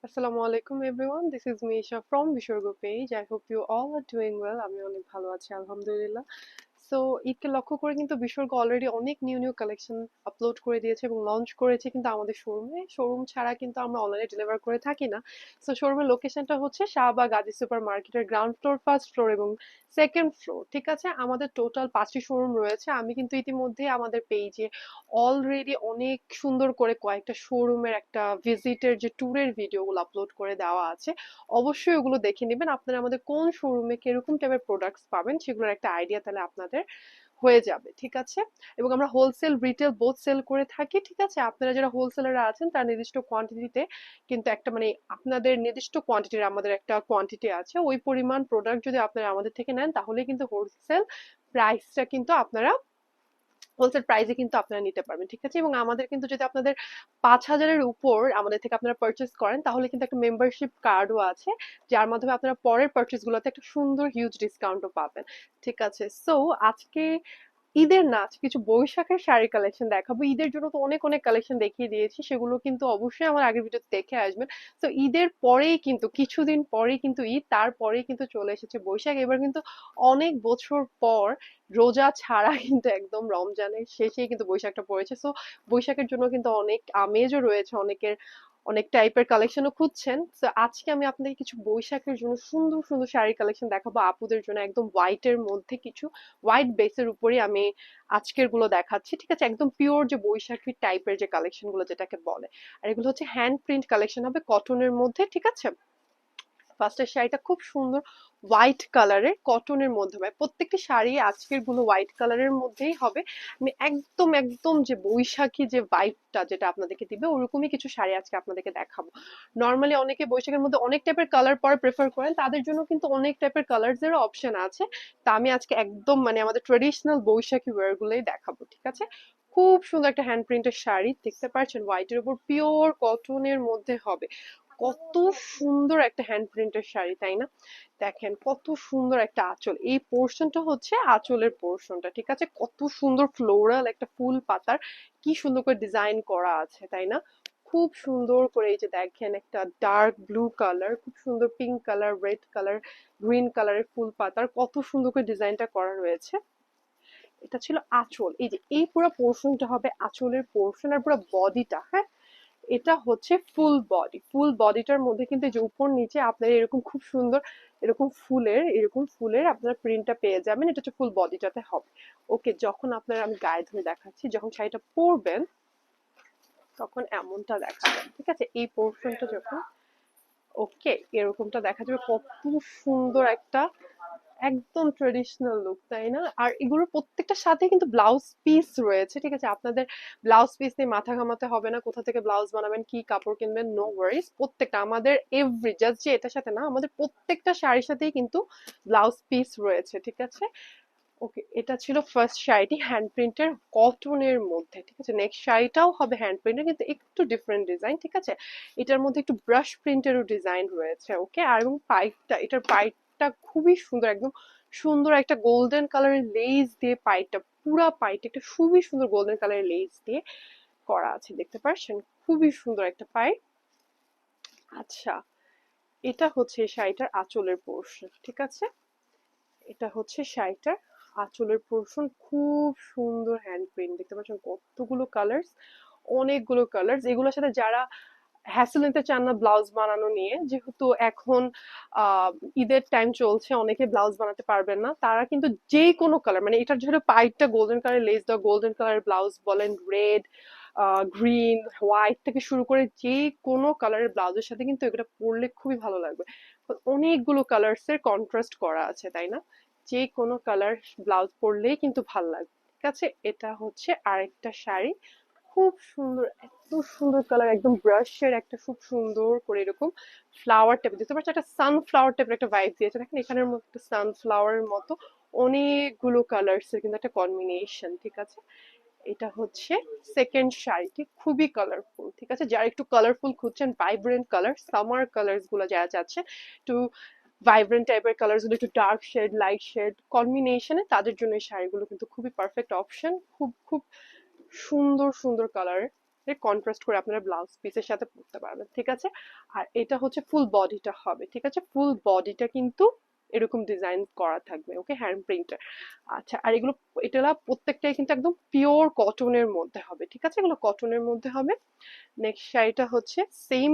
Assalamu alaikum everyone. This is Misha from Vishorgo page. I hope you all are doing well. আমি অনেক ভালো আছি আলহামদুলিল্লাহ। So ঈদকে লক্ষ্য করে কিন্তু বিসর্গ অলরেডি অনেক নিউ নিউ কালেকশন আপলোড করে দিয়েছে এবং লঞ্চ করেছে কিন্তু আমাদের শোরুম ছাড়া কিন্তু আমরা অনলাইনে ডেলিভার করে থাকি না। সো শোরুমের লোকেশনটা হচ্ছে শাহবাগ আদি সুপার মার্কেটের গ্রাউন্ড ফ্লোর, ফার্স্ট ফ্লোর এবং সেকেন্ড ফ্লোর। ঠিক আছে, আমাদের টোটাল 5টি শোরুম রয়েছে। আমি কিন্তু ইতিমধ্যে আমাদের পেজে অলরেডি অনেক সুন্দর করে কয়েকটা শোরুমের একটা ভিজিটের যে ট্যুরের ভিডিওগুলো আপলোড করে দেওয়া আছে। অবশ্যই ওগুলো দেখে নেবেন। আপনারা আমাদের কোন শোরুমে কিরকম টাইপের প্রোডাক্টস পাবেন সেগুলোর একটা আইডিয়া তাহলে আপনাদের হয়ে যাবে। ঠিক আছে, এবং আমরা হোলসেল রিটেল বোথ সেল করে থাকি। ঠিক আছে, আপনারা যারা হোলসেলাররা আছেন তার নির্দিষ্ট কোয়ান্টিটিতে কিন্তু একটা আপনাদের নির্দিষ্ট কোয়ান্টিটির আমাদের একটা কোয়ান্টিটি আছে, ওই পরিমাণ প্রোডাক্ট যদি আপনারা আমাদের থেকে নেন তাহলে কিন্তু হোলসেল প্রাইসটা কিন্তু আপনারা হোলসেল প্রাইসে কিন্তু আপনারা নিতে পারবেন। ঠিক আছে, এবং আমাদের কিন্তু যদি আপনাদের 5,000-এর উপর আমাদের থেকে আপনারা পারচেস করেন তাহলে কিন্তু একটা মেম্বারশিপ কার্ডও আছে, যার মাধ্যমে আপনারা পরের পারচেস গুলোতে একটা সুন্দর হিউজ ডিসকাউন্টও পাবেন। ঠিক আছে, সো আজকে ঈদের না, আজকে কিছু বৈশাখের শাড়ি কালেকশন দেখাবো। ঈদের জন্য তো অনেক অনেক কালেকশন দেখিয়ে দিয়েছি, সেগুলো কিন্তু অবশ্যই আমার আগের ভিডিওতে দেখে আসবেন। তো ঈদের পরেই কিন্তু কিছুদিন পরেই কিন্তু ঈদ, তারপরেই কিন্তু চলে এসেছে বৈশাখ। এবার কিন্তু অনেক বছর পর রোজা ছাড়া কিন্তু একদম রমজানের শেষেই কিন্তু বৈশাখটা পড়েছে। সো বৈশাখের জন্য কিন্তু অনেক আমেজও রয়েছে, অনেকের অনেক টাইপের কালেকশনও খুঁজছেন। তো আজকে আমি আপনাকে কিছু বৈশাখের জন্য সুন্দর সুন্দর শাড়ি কালেকশন দেখাবো আপুদের জন্য, একদম হোয়াইটের মধ্যে কিছু হোয়াইট বেসের উপরই আমি আজকের গুলো দেখাচ্ছি। ঠিক আছে, একদম পিওর যে বৈশাখী টাইপের যে কালেকশন গুলো যেটাকে বলে। আর এগুলো হচ্ছে হ্যান্ড প্রিন্ট কালেকশন হবে কটনের মধ্যে। ঠিক আছে, ফার্স্টের শাড়িটা খুব সুন্দর হোয়াইট কালারের কটনের মধ্যে হবে। প্রত্যেকটি শাড়ি আজকের গুলো হোয়াইট কালারের মধ্যেই হবে। আমি একদম একদম যে বৈশাখী যে ভাইবটা যেটা আপনাদেরকে দিবে ওরকমই কিছু শাড়ি আজকে আপনাদেরকে দেখাবো। নর্মালি অনেকে বৈশাখের মধ্যে অনেক টাইপের কালার পরে প্রেফার করেন, তাদের জন্য কিন্তু অনেক টাইপের কালার্স এর অপশন আছে। তা আমি আজকে একদম আমাদের ট্রেডিশনাল বৈশাখী ওয়্যার গুলোই দেখাবো। ঠিক আছে, খুব সুন্দর একটা হ্যান্ড প্রিন্টের শাড়ি দেখতে পাচ্ছেন, হোয়াইটের উপর পিওর কটনের মধ্যে হবে। কত সুন্দর একটা হ্যান্ড প্রিন্টের শাড়ি, তাই না? দেখেন কত সুন্দর একটা আঁচল, এই পোর্শনটা হচ্ছে আঁচলের পোর্শনটা। ঠিক আছে, কত সুন্দর ফ্লোরাল একটা ফুল পাতার কি সুন্দর করে ডিজাইন করা আছে, তাই না? খুব সুন্দর করে এই যে দেখেন একটা ডার্ক ব্লু কালার, খুব সুন্দর pink colour, red colour, green কালারের ফুল পাতার কত সুন্দর করে ডিজাইনটা করা রয়েছে। এটা ছিল আঁচল, এই যে এই পুরো পোর্শনটা হবে আঁচলের পোর্শন, আর পুরো বডিটা, হ্যাঁ, এটা হচ্ছে ফুল বডি। ফুল বডিটার মধ্যে কিন্তু এই যে উপর নিচে আপনার এরকম খুব সুন্দর এরকম ফুলের আপনার প্রিন্টটা পেয়ে যাবেন। এটা হচ্ছে ফুল বডিটাতে হবে। ওকে, যখন আপনার আমি গায়ে ধরে দেখাচ্ছি, যখন শাড়িটা পরবেন তখন এমনটা দেখা যাবে। ঠিক আছে, এই পোর্শনটা যখন ওকে এরকমটা দেখা যাবে, কত সুন্দর একটা একদম ট্রেডিশনাল লুক, তাই না? আর এগুলোর প্রত্যেকটার সাথে কিন্তু ব্লাউজ পিস রয়েছে। ঠিক আছে, আপনাদের ব্লাউজ পিস নিয়ে মাথা ঘামাতে হবে না, কোথা থেকে ব্লাউজ বানাবেন, কি কাপড় কিনবেন, নো ওয়ারিস। প্রত্যেকটা আমাদের এভরি জাস্ট যে এটার সাথে না, আমাদের প্রত্যেকটা শাড়ির সাথেই কিন্তু ব্লাউজ পিস রয়েছে। ঠিক আছে, ওকে, এটা ছিল ফার্স্ট শাড়িটি হ্যান্ড প্রিন্টের কটনের মধ্যে। ঠিক আছে, নেক্সট শাড়িটাও হবে হ্যান্ড প্রিন্টের কিন্তু একটু ডিফারেন্ট ডিজাইন। ঠিক আছে, এটার মধ্যে একটু ব্রাশ প্রিন্টেরও ডিজাইন রয়েছে। ওকে, আর এবং এটার পাইপটা খুবই সুন্দর, একদম সুন্দর একটা গোল্ডেন কালারের লেস দিয়ে পাইপটা, পুরা পাইপটা একটা খুবই সুন্দর গোল্ডেন কালারের লেস দিয়ে করা আছে, দেখতে পাচ্ছেন? খুবই সুন্দর একটা পাইপ। আচ্ছা, এটা হচ্ছে এই শাড়িটার আঁচলের পোর্শন। ঠিক আছে, এটা হচ্ছে শাড়িটার আঁচলের পোর্শন, খুব সুন্দর হ্যান্ড প্রিন্ট, দেখতে পাচ্ছেন কতগুলো কালার্স, অনেকগুলো কালার্স। এগুলোর সাথে যারা হ্যাসেল নিতে চান না ব্লাউজ বানানো নিয়ে, যেহেতু এখন আহ ঈদের টাইম চলছে, অনেকে ব্লাউজ বানাতে পারবেন না, তারা কিন্তু যে কোনো কালার, এটার যেহেতু পাইপটা গোল্ডেন কালার, লেস দেওয়া গোল্ডেন কালার, ব্লাউজ বলেন রেড, গ্রিন, হোয়াইট থেকে শুরু করে যে কোনো কালারের ব্লাউজের সাথে কিন্তু এটা পরলে খুবই ভালো লাগবে। অনেকগুলো কালার্স এর কন্ট্রাস্ট করা আছে, তাই না? যে কোনো কালার ব্লাউজ পরলেই কিন্তু ভাল লাগবে। ঠিক আছে, এটা হচ্ছে আরেকটা শাড়ি, খুব সুন্দর, এত সুন্দর কালার, একদম ব্রাশের একটা খুব সুন্দর করে এরকম ফ্লাওয়ার টাইপ, দেখতে পাচ্ছ একটা সানফ্লাওয়ার টাইপের একটা ভাইব দিয়েছে। দেখেন এখানের মধ্যে একটা সানফ্লাওয়ারের মতো অনেকগুলো কালার্স এর কিন্তু একটা কম্বিনেশন। ঠিক আছে, এটা হচ্ছে সেকেন্ড শাড়িটি, খুবই কালারফুল। ঠিক আছে, যারা একটু কালারফুল খুঁজছেন, ভাইব্রেন্ট কালার, সামার কালার্স গুলো যারা যাচ্ছে, একটু ভাইব্রেন্ট টাইপের কালার গুলো, একটু ডার্ক শেড লাইট শেড কম্বিনেশনে, তাদের জন্য এই শাড়িগুলো কিন্তু খুবই পারফেক্ট অপশন। খুব খুব সুন্দর সুন্দর কালার, কন্ট্রাস্ট করে আপনারা ব্লাউজ পিসের সাথে পরতে পারবেন, ঠিক আছে। আর এটা হচ্ছে ফুল বডিটা হবে, ঠিক আছে, ফুল বডিটা কিন্তু এরকম ডিজাইন করা থাকবে, ওকে, হ্যান্ড প্রিন্টার। আচ্ছা, আর এগুলো এটা প্রত্যেকটাই কিন্তু একদম পিওর কটনের মধ্যে হবে, ঠিক আছে, এগুলো কটনের মধ্যে হবে। নেক্সট শাড়িটা হচ্ছে সেম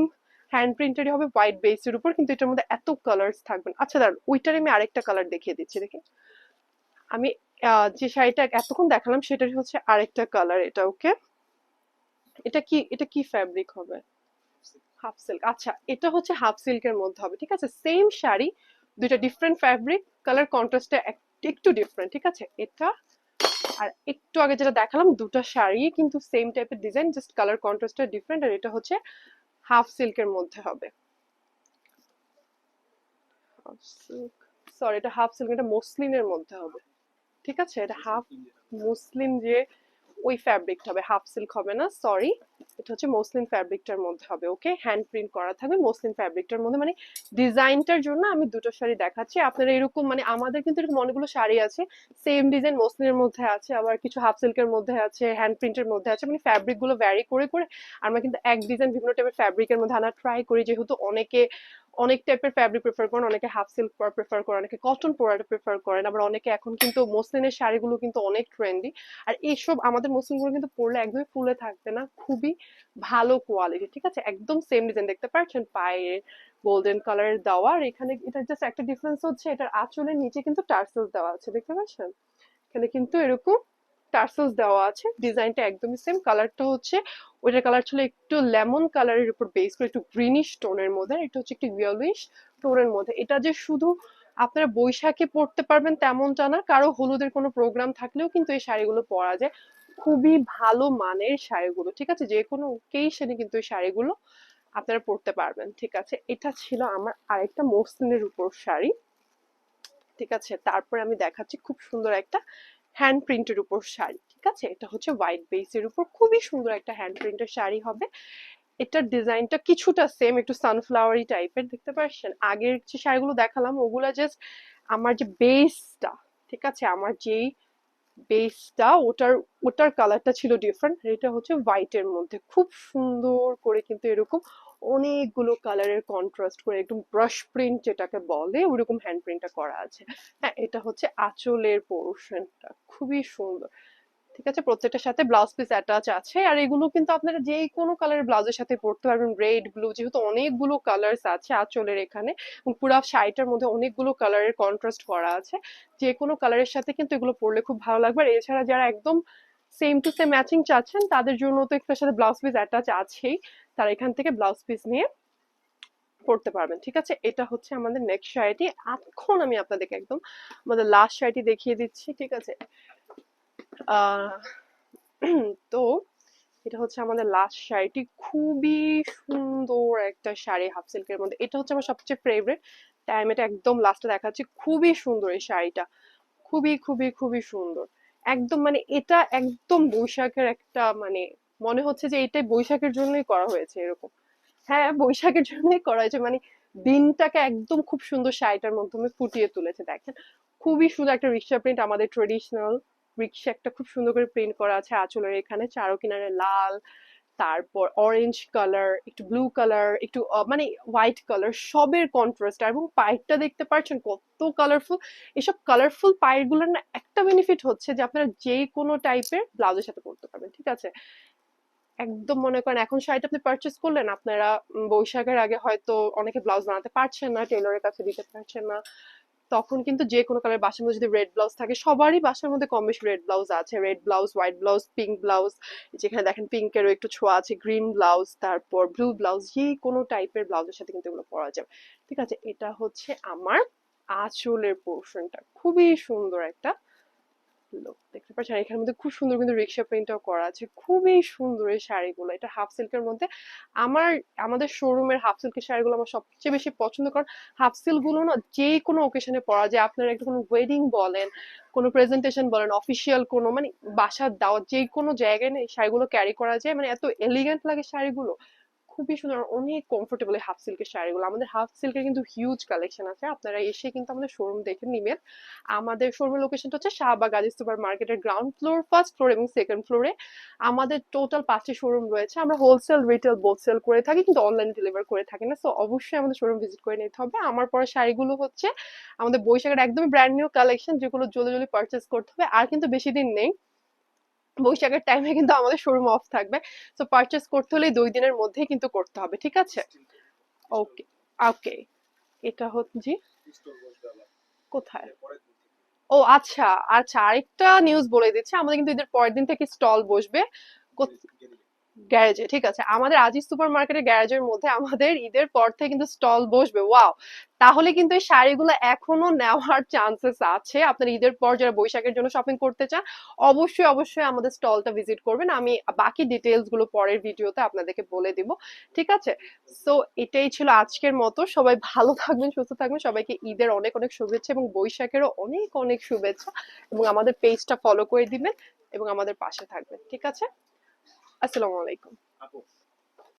হ্যান্ড প্রিন্টেরই হবে হোয়াইট বেসের উপর, কিন্তু এটার মধ্যে এত কালার্স থাকবে না। আচ্ছা দাঁড়ান, ওইটার আমি আরেকটা কালার দেখিয়ে দিচ্ছি, দেখে আমি যে শাড়িটা এতক্ষণ দেখালাম সেটারই হচ্ছে আরেকটা কালার এটা, ওকে। এটা কি ফ্যাব্রিক হবে? Half silk. আচ্ছা, এটা হচ্ছে হাফ সিল্কের মধ্যে হবে, ঠিক আছে, সেম শাড়ি, দুইটা ডিফারেন্ট ফ্যাব্রিক, কালার কন্ট্রাস্টটা একটু ডিফারেন্ট, ঠিক আছে। এটা আর একটু আগে যেটা দেখালাম দুটো শাড়ি কিন্তু সেম টাইপের ডিজাইন, জাস্ট কালার কন্ট্রাস্টটা ডিফারেন্ট। আর এটা হচ্ছে হাফ সিল্কের মধ্যে হবে, হাফ সিল্ক, সরি এটা হাফ সিল্ক, এটা মসলিনের মধ্যে হবে, ঠিক আছে, এটা হাফ মসলিন, যে ওই ফ্যাব্রিকটা হবে, হাফ সিল্ক হবে না, সরি, এটা হচ্ছে মসলিন ফ্যাব্রিকটার মধ্যে হবে, ওকে, হ্যান্ড প্রিন্ট করা থাকবে মসলিন ফ্যাব্রিকটার মধ্যে। মানে ডিজাইনটার জন্য আমি দুটো শাড়ি দেখাচ্ছি আপনারা, এরকম মানে আমাদের কিন্তু এরকম অনেকগুলো শাড়ি আছে সেম ডিজাইন, মসলিনের মধ্যে আছে, আবার কিছু হাফ সিল্কের মধ্যে আছে, হ্যান্ড প্রিন্টের মধ্যে আছে, মানে ফ্যাব্রিক গুলো ভ্যারি করে করে আমরা কিন্তু এক ডিজাইন বিভিন্ন টাইপের ফ্যাব্রিকের মধ্যে আনা ট্রাই করি, যেহেতু অনেকে অনেক টাইপের ফ্যাব্রিক প্রেফার করেন, অনেকে হাফ সিল্ক পরা প্রেফার করেন, অনেকে কটন পরাটা প্রেফার করেন, আবার অনেকে এখন কিন্তু মসলিনের শাড়িগুলো কিন্তু অনেক ট্রেন্ডি। আর এইসব আমাদের মসলিনগুলো কিন্তু পরলে একদমই ফুলে থাকবে না, খুবই ভালো কোয়ালিটি, ঠিক আছে, একদম সেম ডিজাইন দেখতে পাচ্ছেন, পায়ে গোল্ডেন কালারের দেওয়া। আর এখানে এটা জাস্ট একটা ডিফারেন্স হচ্ছে এটার আঁচলের নিচে কিন্তু টার্সেলস দেওয়া আছে, দেখতে পাচ্ছেন, এখানে কিন্তু এরকম টার্সেলস দেওয়া আছে, ডিজাইনটা একদমই সেম, কালারটা হচ্ছে ওইটার কালার ছিল একটু লেমন কালারের উপর বেস করে একটু গ্রিনিশ টোনের মধ্যে, এটা হচ্ছে একটু ইয়েলোইশ টোনের মধ্যে। এটা যে শুধু আপনারা বৈশাখে পরতে পারবেন তেমনটা না, কারো হলুদের কোনো প্রোগ্রাম থাকলেও কিন্তু এই শাড়িগুলো পরা যায়, খুবই ভালো মানের শাড়িগুলো, ঠিক আছে, যে কোনো ওকেশনে কিন্তু এই শাড়িগুলো আপনারা পরতে পারবেন, ঠিক আছে। এটা ছিল আমার আরেকটা মসলিনের উপর শাড়ি, ঠিক আছে। তারপরে আমি দেখাচ্ছি খুব সুন্দর একটা হ্যান্ড প্রিন্টের উপর শাড়ি, ঠিক আছে, এটা হচ্ছে হোয়াইট বেসের উপর খুবই সুন্দর একটা হ্যান্ড প্রিন্টের শাড়ি হবে। এটার ডিজাইনটা কিছুটা সেম, একটু সানফ্লাওয়ারি টাইপের, দেখতে পাচ্ছেন। আগের যে শাড়িগুলো দেখালাম ওগুলা জাস্ট আমার যে বেসটা, ঠিক আছে, আমার যেই বেসটা ওটার ওটার কালারটা ছিল ডিফারেন্ট, এটা হচ্ছে হোয়াইটের মধ্যে খুব সুন্দর করে কিন্তু এরকম অনেকগুলো কালারের কন্ট্রাস্ট করে একদম ব্রাশ প্রিন্ট যেটাকে বলে ওরকম হ্যান্ড প্রিন্টটা করা আছে। হ্যাঁ, এটা হচ্ছে আঁচলের পোর্শনটা, খুবই সুন্দর, ঠিক আছে, প্রত্যেকটার সাথে ব্লাউজ পিস অ্যাটাচ আছে। আর এগুলো কিন্তু আপনারা যে কোনো কালারের ব্লাউজের সাথে পরতে পারবেন, রেড ব্লু, যেহেতু অনেকগুলো কালার্স আছে আঁচলের এখানে, এবং পুরো শাড়িটার মধ্যে অনেকগুলো কালারের কন্ট্রাস্ট করা আছে, যে কোনো কালারের সাথে কিন্তু এগুলো পরলে খুব ভালো লাগবে। আর এছাড়া যারা একদম সেম টু সেম ম্যাচিং চাচ্ছেন তাদের জন্য তো একটার সাথে ব্লাউজ পিস অ্যাটাচ আছেই, তারা এখান থেকে ব্লাউজ পিস নিয়ে পড়তে পারবেন, ঠিক আছে। এটা হচ্ছে আমাদের নেক্সট শাড়িটি, এখন আমি আপনাদেরকে একদম আমাদের লাস্ট শাড়িটি দেখিয়ে দিচ্ছি, ঠিক আছে। আহ তো এটা হচ্ছে আমাদের লাস্ট শাড়িটি, খুবই সুন্দর একটা শাড়ি হাফ সিল্কের মধ্যে, এটা হচ্ছে আমার সবচেয়ে ফেভারিট, তাই আমি এটা একদম লাস্টে দেখাচ্ছি। খুবই সুন্দর এই শাড়িটা, খুবই খুবই খুবই সুন্দর, একদম মানে এটা একদম বৈশাখের একটা মানে মনে হচ্ছে যে এটাই বৈশাখের জন্যই করা হয়েছে এরকম। হ্যাঁ, বৈশাখের জন্যই করা হয়েছে, মানে দিনটাকে একদম খুব সুন্দর শাড়িটার মাধ্যমে ফুটিয়ে তুলেছে, দেখেন খুবই সুন্দর একটা রিক্সা প্রিন্ট, আমাদের ট্রেডিশনাল রিক্সা একটা খুব সুন্দর করে প্রিন্ট করা আছে আঁচলের এখানে, চারো কিনারে লাল, তারপর অরেঞ্জ কালার, একটু ব্লু কালার, একটু মানে হোয়াইট কালার, সবের কন্ট্রাস্ট। এবং পায়েরটা দেখতে পাচ্ছেন কত কালারফুল। এসব কালারফুল পায়ের গুলোর না একটা বেনিফিট হচ্ছে যে আপনারা যে কোনো টাইপের ব্লাউজের সাথে পরতে পারবেন, ঠিক আছে। একদম মনে করেন এখন শাড়িটা আপনি পারচেস করলেন, আপনারা বৈশাখের আগে হয়তো অনেকে ব্লাউজ বানাতে পারছেন না, টেলরের কাছে দিতে পারছেন না, তখন কিন্তু যে কোনো কালার, বাসার মধ্যে যদি রেড ব্লাউজ থাকে, সবারই বাসার মধ্যে কম বেশি রেড ব্লাউজ আছে, red blouse, white blouse, pink blouse, যেখানে দেখেন পিঙ্কেরও একটু ছোঁয়া আছে, গ্রিন ব্লাউজ, তারপর ব্লু ব্লাউজ, যে কোনো টাইপের ব্লাউজের সাথে কিন্তু এগুলো পরা যাবে, ঠিক আছে। এটা হচ্ছে আমার আঁচলের পোর্শনটা, খুবই সুন্দর একটা লুক, দেখতে পাচ্ছেন। আর এখানের মধ্যে খুব সুন্দর কিন্তু রিক্সা প্রিন্টও করা আছে, খুবই সুন্দর এই শাড়িগুলো। এটা হাফ সিল্কের মধ্যে, আমার আমাদের শোরুমের হাফ সিল্কের শাড়িগুলো আমার সবচেয়ে বেশি পছন্দ, কারণ হাফ সিল্ক গুলো না যে কোনো ওকেশনে পরা যায়, আপনার একটা কোনো ওয়েডিং বলেন, কোনো প্রেজেন্টেশন বলেন, অফিসিয়াল কোনো মানে বাসার দাওয়াত, যে কোনো জায়গায় না এই শাড়িগুলো ক্যারি করা যায়, মানে এত এলিগেন্ট লাগে শাড়িগুলো, খুবই সুন্দর, অনেক কমফোর্টেবল হাফ সিল্কের শাড়িগুলো। আমাদের হাফ সিল্কের কিন্তু হিউজ কালেকশন আছে, আপনারা এসে কিন্তু আমাদের শোরুম দেখে নিবেন। আমাদের শোরুমের লোকেশনটা হচ্ছে শাহবাগ গাজী সুপার মার্কেটের গ্রাউন্ড ফ্লোর, ফার্স্ট ফ্লোর এবং সেকেন্ড ফ্লোরে। আমাদের টোটাল 5টি শোরুম রয়েছে। আমরা হোলসেল, রিটেল বোথ সেল করে থাকি, কিন্তু অনলাইনে ডেলিভার করে থাকি না। সো অবশ্যই আমাদের শোরুম ভিজিট করে নিতে হবে। আমার পরা শাড়িগুলো হচ্ছে আমাদের বৈশাখের একদমই ব্র্যান্ড নিউ কালেকশন, যেগুলো জলদি জলদি পারচেস করতে হবে। আর কিন্তু বেশি দিন নেই, বৈশাখের টাইমে কিন্তু আমাদের শোরুম অফ থাকবে। তো পারচেস করতে হলে 2 দিনের মধ্যেই কিন্তু করতে হবে, ঠিক আছে? ওকে, ওকে। এটা হচ্ছে জি, কোথায়? ও আচ্ছা, আচ্ছা, আরেকটা নিউজ বলে দিচ্ছি, আমাদের কিন্তু ঈদের পরের দিন থেকে স্টল বসবে গ্যারেজে, ঠিক আছে? আমাদের আজিজ সুপার মার্কেটের গ্যারেজের মধ্যে আমাদের ঈদের পর থেকে কিন্তু স্টল বসবে। ওয়াও! তাহলে কিন্তু এই শাড়িগুলো এখনো নেওয়ার চান্সেস আছে। আপনার ঈদের পর যারা বৈশাখের জন্য শপিং করতে চান, অবশ্যই অবশ্যই আমাদের স্টলটা ভিজিট করবেন। আমি বাকি ডিটেলস গুলো পরের ভিডিওতে আপনাদেরকে বলে দিব, ঠিক আছে? সো এটাই ছিল আজকের মতো। সবাই ভালো থাকবেন, সুস্থ থাকবেন। সবাইকে ঈদের অনেক অনেক শুভেচ্ছা এবং বৈশাখেরও অনেক অনেক শুভেচ্ছা। এবং আমাদের পেজটা ফলো করে দিবেন এবং আমাদের পাশে থাকবেন, ঠিক আছে? আসসালামু আলাইকুম।